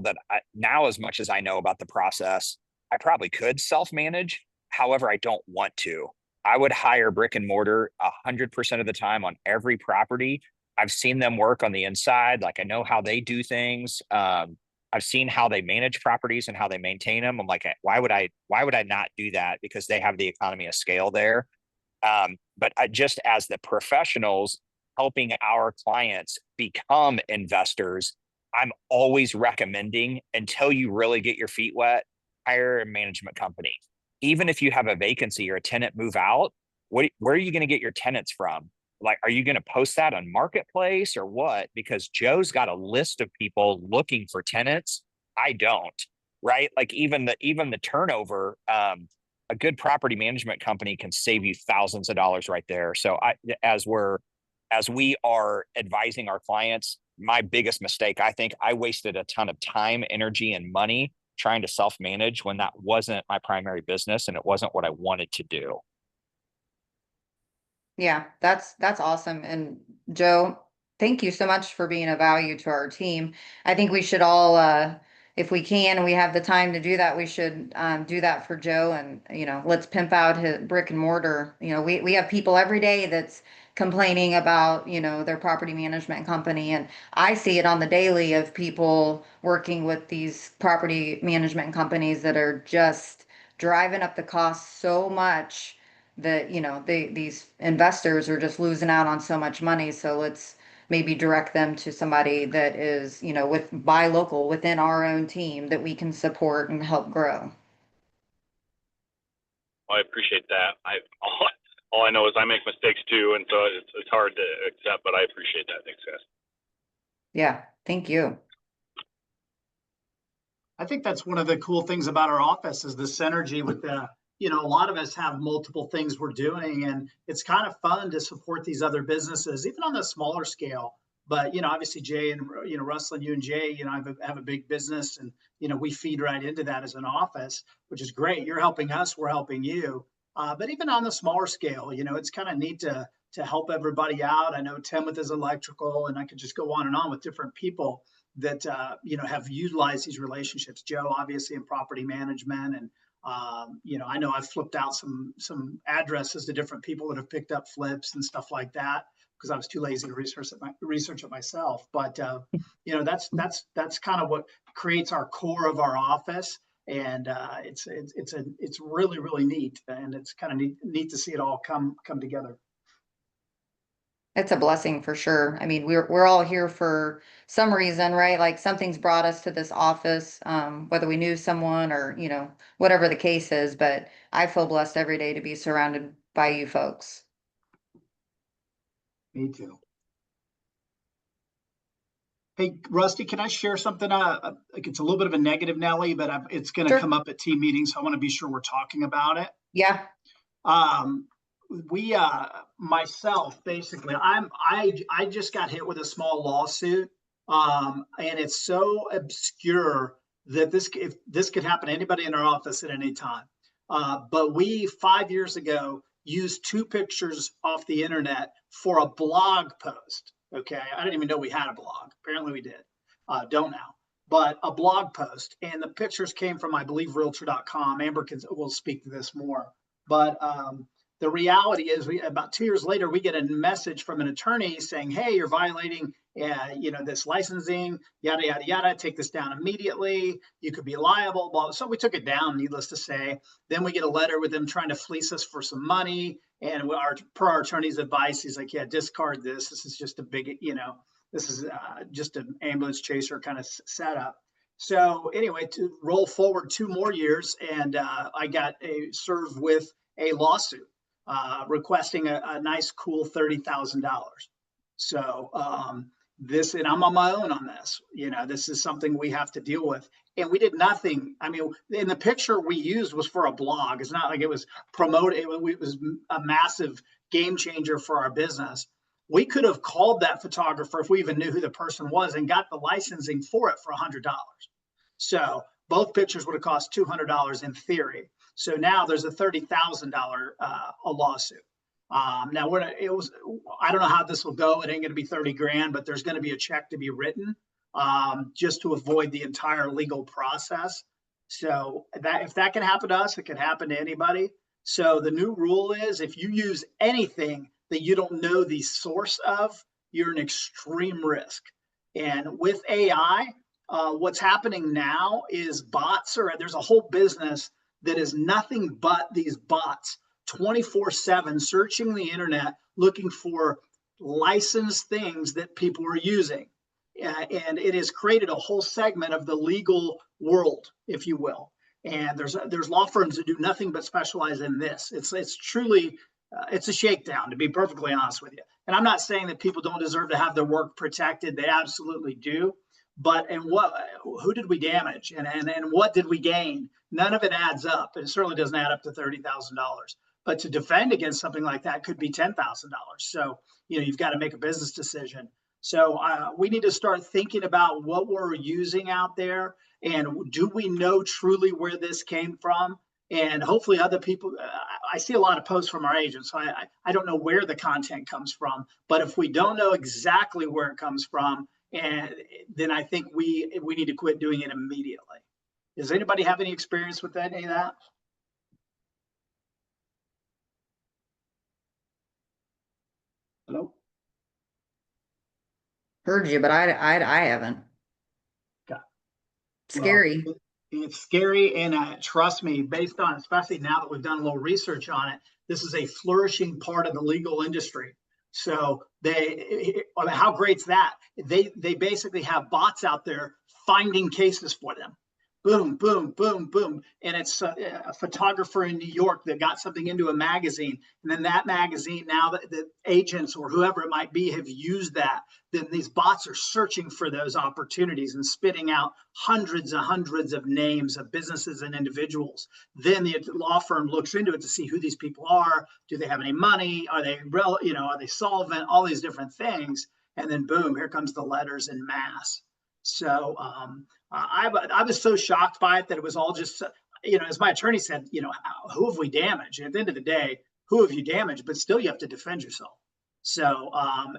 now as much as I know about the process, I probably could self manage. However, I don't want to. I would hire brick and mortar 100% of the time on every property. I've seen them work on the inside. Like I know how they do things. I've seen how they manage properties and how they maintain them. I'm like, why would I not do that? Because they have the economy of scale there. But just as the professionals helping our clients become investors, I'm always recommending, until you really get your feet wet, hire a management company. Even if you have a vacancy or a tenant move out, where are you going to get your tenants from? Like, are you going to post that on Marketplace or what? Because Joe's got a list of people looking for tenants. I don't, right? Like even the turnover, a good property management company can save you thousands of dollars right there. So as we are advising our clients, my biggest mistake, I think I wasted a ton of time, energy, and money trying to self-manage when that wasn't my primary business and it wasn't what I wanted to do. Yeah, that's awesome. And Joe, thank you so much for being a value to our team. I think we should all if we can and we have the time to do that, we should do that for Joe. And, let's pimp out his brick and mortar. We have people every day that's complaining about, their property management company. And I see it on the daily of people working with these property management companies that are just driving up the cost so much that, these investors are just losing out on so much money. So let's maybe direct them to somebody that is, with buy local within our own team that we can support and help grow. I appreciate that. All I know is I make mistakes too, and so it's hard to accept, but I appreciate that. Thanks, guys. Yeah, thank you. I think that's one of the cool things about our office is the synergy with the, a lot of us have multiple things we're doing, and it's kind of fun to support these other businesses, even on the smaller scale. But, obviously Jay and, Rustalyn, you and Jay, have a big business, and, we feed right into that as an office, which is great. You're helping us, we're helping you. But even on the smaller scale, it's kind of neat to help everybody out. I know Tim with his electrical, and I could just go on and on with different people that have utilized these relationships. Joe, obviously, in property management, and I know I've flipped out some addresses to different people that have picked up flips and stuff like that because I was too lazy to research it myself. But that's kind of what creates our core of our office, and it's really, really neat, and it's kind of neat to see it all come together. It's a blessing for sure. I mean, we're all here for some reason, right? Like something's brought us to this office, whether we knew someone or, whatever the case is, but I feel blessed every day to be surrounded by you folks. Me too. Hey, Rusty, can I share something? Like it's a little bit of a negative, Nelly, but it's going to Sure. come up at team meetings, so I want to be sure we're talking about it. Yeah. Myself, basically, I just got hit with a small lawsuit, and it's so obscure that this could happen to anybody in our office at any time. But we 5 years ago used 2 pictures off the internet for a blog post. Okay, I didn't even know we had a blog. Apparently, we did. Don't now. But a blog post, and the pictures came from, I believe, Realtor.com. Amber will speak to this more, but the reality is, about 2 years later, we get a message from an attorney saying, "Hey, you're violating, this licensing, yada yada yada. Take this down immediately. You could be liable." Blah. So we took it down, needless to say. Then we get a letter with them trying to fleece us for some money, and per our attorney's advice, he's like, "Yeah, discard this. This is just a big, this is just an ambulance chaser kind of setup." So anyway, to roll forward 2 more years, and I got served with a lawsuit. Requesting a nice, cool $30,000. So and I'm on my own on this. This is something we have to deal with, and we did nothing. I mean, in the picture we used was for a blog. It's not like it was promoted. It was a massive game changer for our business. We could have called that photographer if we even knew who the person was and got the licensing for it for $100. So both pictures would have cost $200 in theory. So now there's a $30,000 a lawsuit. Now I don't know how this will go. It ain't going to be 30 grand, but there's going to be a check to be written just to avoid the entire legal process. So if that can happen to us, it can happen to anybody. So the new rule is if you use anything that you don't know the source of, you're an extreme risk. And with AI, what's happening now is there's a whole business that is nothing but these bots 24/7 searching the internet looking for licensed things that people are using. And it has created a whole segment of the legal world, if you will. And there's law firms that do nothing but specialize in this. It's truly it's a shakedown, to be perfectly honest with you. And I'm not saying that people don't deserve to have their work protected. They absolutely do. But who did we damage, and what did we gain? None of it adds up, and it certainly doesn't add up to $30,000. But to defend against something like that could be $10,000. So you've got to make a business decision. So we need to start thinking about what we're using out there, and do we know truly where this came from? And hopefully other people, I see a lot of posts from our agents, so I don't know where the content comes from, but if we don't know exactly where it comes from, and then I think we need to quit doing it immediately. Does anybody have any experience with any of that? Hello? Heard you, but I haven't. Okay. Scary. Well, it's scary, and trust me, based on, especially now that we've done a little research on it, this is a flourishing part of the legal industry. So how great's that? They basically have bots out there finding cases for them. Boom, boom, boom, boom. And it's a photographer in New York that got something into a magazine. And then that magazine, now that the agents or whoever it might be have used that, then these bots are searching for those opportunities and spitting out hundreds and hundreds of names of businesses and individuals. Then the law firm looks into it to see who these people are. Do they have any money? Are they, are they solvent? All these different things. And then boom, here comes the letters in mass. So I was so shocked by it that it was all just, as my attorney said, who have we damaged? And at the end of the day, who have you damaged? But still, you have to defend yourself. So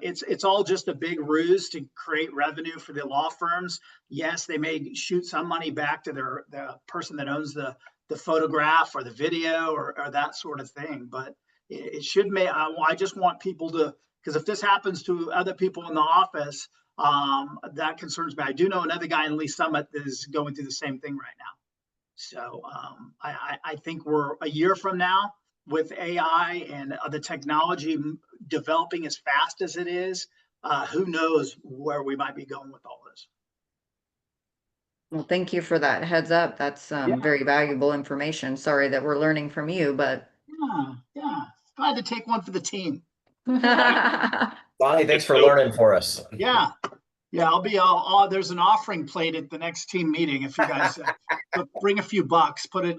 it's all just a big ruse to create revenue for the law firms. Yes, they may shoot some money back to the person that owns the photograph or the video or that sort of thing. But it should make. I just want people to, because if this happens to other people in the office, that concerns me. I do know another guy in Lee Summit that is going through the same thing right now. So I think we're a year from now with AI and the technology developing as fast as it is. Who knows where we might be going with all this. Well, thank you for that heads up. That's very valuable information. Sorry that we're learning from you, but yeah. Glad to take one for the team. Bonnie, thanks for learning for us. Yeah, there's an offering plate at the next team meeting. If you guys bring a few bucks, put it,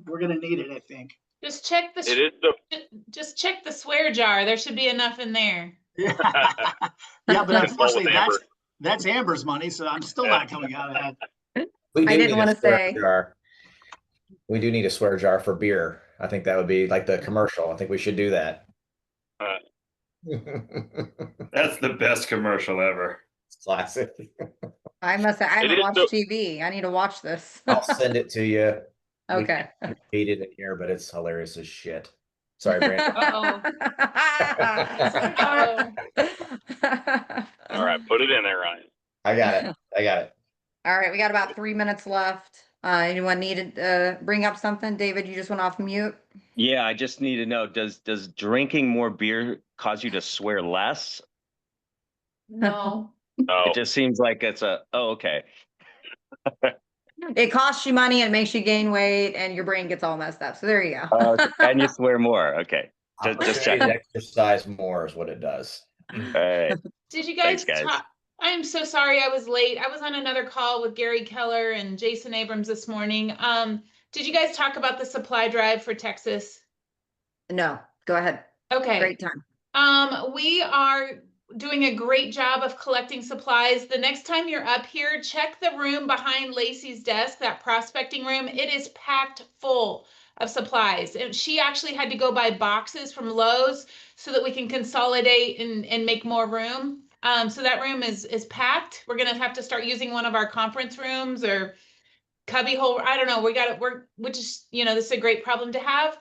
we're going to need it, I think. Just check just check the swear jar. There should be enough in there. Yeah, but unfortunately that's Amber's money, so I'm still not coming out ahead. I didn't want to say. We do need a swear jar for beer. I think that would be like the commercial. I think we should do that. That's the best commercial ever. It's classic. I haven't watched TV. I need to watch this. I'll send it to you. Okay. Hate it in here, but it's hilarious as shit. Sorry, Brandon. All right, put it in there, Ryan. I got it. All right, we got about 3 minutes left. Anyone needed to bring up something? David, you just went off mute. Yeah, I just need to know, does drinking more beer cause you to swear less? No. No. It just seems like it's okay. It costs you money and makes you gain weight and your brain gets all messed up. So there you go. And you swear more. Okay. Just check. Exercise more is what it does. All right. Did you guys, Thanks, guys. I am so sorry I was late. I was on another call with Gary Keller and Jason Abrams this morning. Did you guys talk about the supply drive for Texas? No, go ahead. Okay. Great time. We are doing a great job of collecting supplies. The next time you're up here, check the room behind Lacey's desk, that prospecting room. It is packed full of supplies. And she actually had to go buy boxes from Lowe's so that we can consolidate and make more room. So that room is packed. We're going to have to start using one of our conference rooms or cubby hole. I don't know. Which is, this is a great problem to have.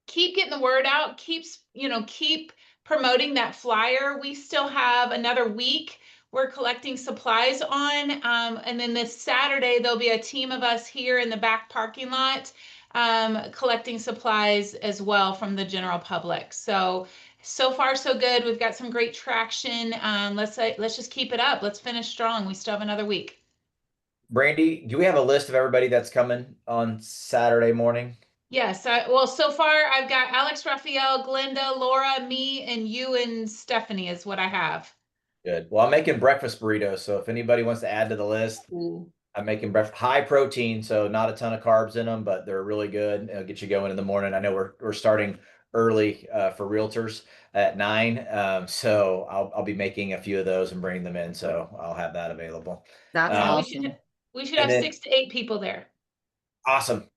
Keep getting the word out. Keep promoting that flyer. We still have another week we're collecting supplies on. And then this Saturday, there'll be a team of us here in the back parking lot collecting supplies as well from the general public. So far, so good. We've got some great traction. Let's just keep it up. Let's finish strong. We still have another week. Brandy, do we have a list of everybody that's coming on Saturday morning? Yes. Well, so far I've got Alex, Raphael, Glenda, Laura, me, and you and Stephanie is what I have. Good. Well, I'm making breakfast burritos. So if anybody wants to add to the list, I'm making breakfast high protein. So not a ton of carbs in them, but they're really good. It'll get you going in the morning. I know we're starting early for realtors at 9. So I'll be making a few of those and bringing them in. So I'll have that available. That's awesome. We should have 6 to 8 people there. Awesome.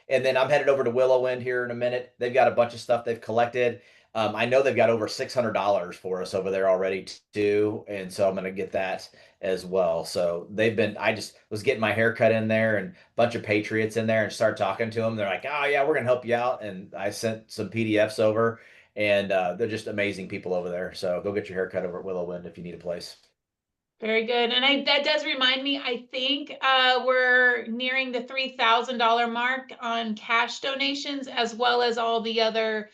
And then I'm headed over to Willow Wind here in a minute. They've got a bunch of stuff they've collected. I know they've got over $600 for us over there already too, and so I'm going to get that as well. So I just was getting my haircut in there and a bunch of patriots in there and started talking to them. They're like, oh yeah, we're going to help you out. And I sent some PDFs over, and they're just amazing people over there. So go get your haircut over at Willow Wind if you need a place. Very good. And that does remind me, I think we're nearing the $3,000 mark on cash donations, as well as all the other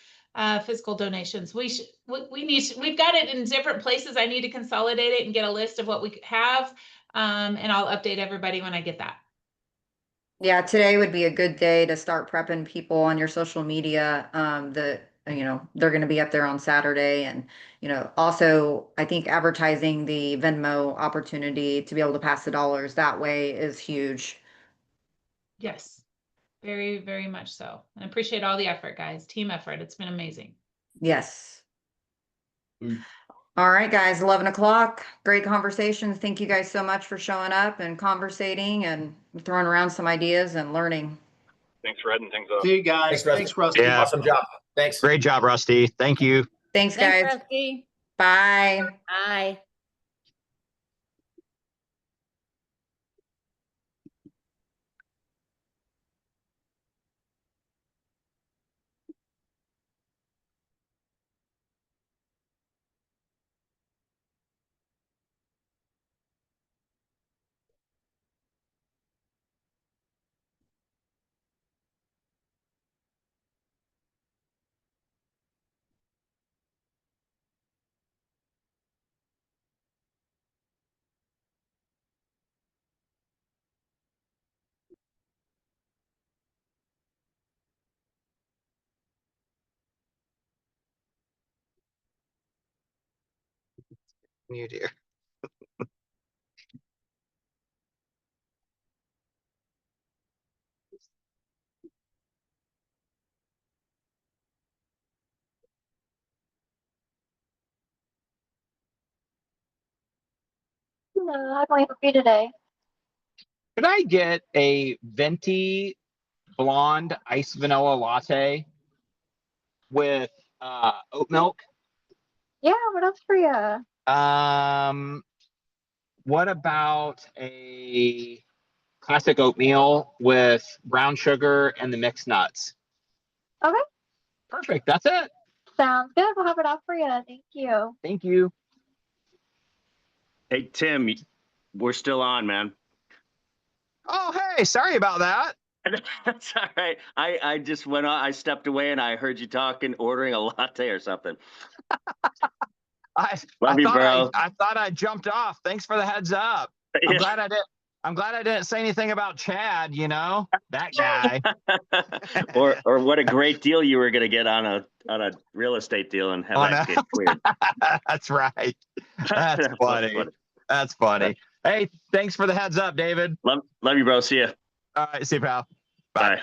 physical donations. We've got it in different places. I need to consolidate it and get a list of what we have. And I'll update everybody when I get that. Yeah, today would be a good day to start prepping people on your social media. They're going to be up there on Saturday, and also I think advertising the Venmo opportunity to be able to pass the dollars that way is huge. Yes, very, very much so. And I appreciate all the effort, guys. Team effort. It's been amazing. Yes. All right, guys, 11 o'clock. Great conversation. Thank you guys so much for showing up and conversating and throwing around some ideas and learning. Thanks for heading things up. See you guys. Thanks, Rusty. Yeah. Awesome job. Thanks. Great job, Rusty. Thank you. Thanks, Thanks, guys. Rusty. Bye. Bye. You dear. Hello, how can I help you today? Could I get a venti blonde iced vanilla latte with oat milk? Yeah, what else for you? What about a classic oatmeal with brown sugar and the mixed nuts? Okay, Perfect. That's it. sounds good. We'll have it off for you. Thank you. Thank you. Hey, Tim, we're still on, man. Oh, hey, sorry about that. That's all right. I just went on, I stepped away and I heard you talking, ordering a latte or something. Love you, bro. I thought I jumped off. Thanks for the heads up. I'm glad I did. I'm glad I didn't say anything about Chad, that guy. or what a great deal you were going to get on a real estate deal and have that get cleared. That's right. That's funny. That's funny. Hey, thanks for the heads up, David. Love you, bro. See ya. All right, see you, pal. Bye.